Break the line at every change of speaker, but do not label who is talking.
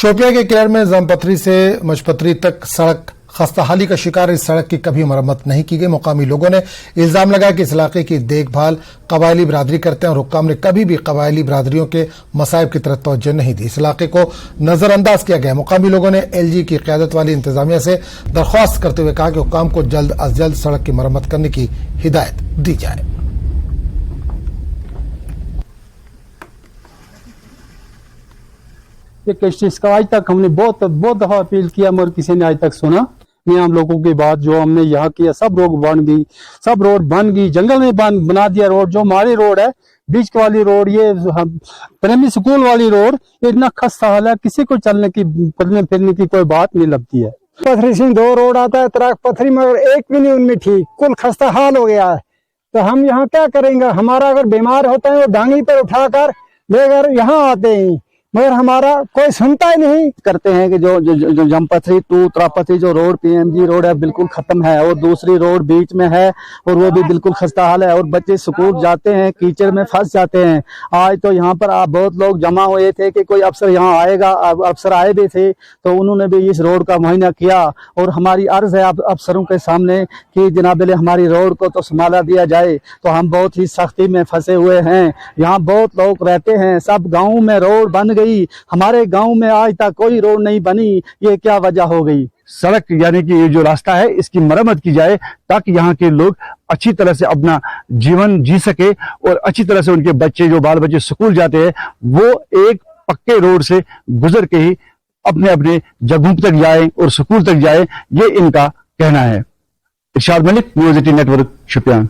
شوپیاں کے کلر میں زمپتری سے مجپتری تک سڑک خستہ کا شکار اس سڑک کی کبھی مرمت نہیں کی گئی۔ مقامی لوگوں نے الزام لگایا کہ اس علاقے کی دیکھ بھال قبائلی برادری کرتے ہیں اور حکام نے کبھی بھی قبائلی برادریوں کے مصائب کی طرف توجہ نہیں دی۔ اس علاقے کو نظر انداز کیا گیا۔ مقامی لوگوں نے ایل جی کی قیادت والی انتظامیہ سے درخواست کرتے ہوئے کہا کہ حکام کو جلد از جلد سڑک کی مرمت کرنے کی ہدایت دی جائے۔
یہ کشتی کا آج تک ہم نے بہت دفعہ اپیل کیا مگر کسی نے آج تک سنا نہیں۔ ہم لوگوں کی بات جو ہم نے یہاں کیا سب روڈ بن گئی، جنگل میں بنا دیا روڈ۔ جو ہماری روڈ ہے بیچ والی روڈ، یہ پرائمری سکول والی روڈ، یہ اتنا خستہ حال ہے، کسی کو چلنے پھرنے کی کوئی بات نہیں لگتی ہے۔
پتھری سے 2 روڈ آتا ہے، تراک پتھری، مگر ایک بھی نہیں ان میں ٹھیک، کل خستہ حال ہو گیا ہے۔ تو ہم یہاں کیا کریں گے؟ ہمارا اگر بیمار ہوتا ہے وہ ڈانگی پر اٹھا کر لے کر یہاں آتے ہیں، مگر ہمارا کوئی سنتا ہی نہیں۔
کرتے ہیں کہ جو جمپتری ٹو تراپتری جو road P M G road ہے بالکل ختم ہے، اور دوسری روڈ بیچ میں ہے اور وہ بھی بالکل خستہ حال ہے، اور بچے سکول جاتے ہیں کیچڑ میں پھنس جاتے ہیں۔ آج تو یہاں پر بہت لوگ جمع ہوئے تھے کہ کوئی افسر یہاں آئے گا، افسر آئے بھی تھے تو انہوں نے بھی اس روڈ کا معائنہ کیا، اور ہماری عرض ہے افسروں کے سامنے کہ جناب ہماری روڈ کو تو سنبھالا دیا جائے۔ تو ہم بہت ہی سختی میں پھنسے ہوئے ہیں، یہاں بہت لوگ رہتے ہیں، سب گاؤں میں روڈ بن گئی، ہمارے گاؤں میں آج تک کوئی روڈ نہیں بنی، یہ کیا وجہ ہو گئی؟
سڑک یعنی کہ یہ جو راستہ ہے اس کی مرمت کی جائے تاکہ یہاں کے لوگ اچھی طرح سے اپنا جیون جی سکے، اور اچھی طرح سے ان کے بچے جو بال بچے سکول جاتے ہیں وہ ایک پکے روڈ سے گزر کے ہی اپنے اپنے جگہوں تک جائیں اور سکول تک جائیں، یہ ان کا کہنا ہے۔ ارشاد ملک، نیوز 18 نیٹ ورک، شوپیان۔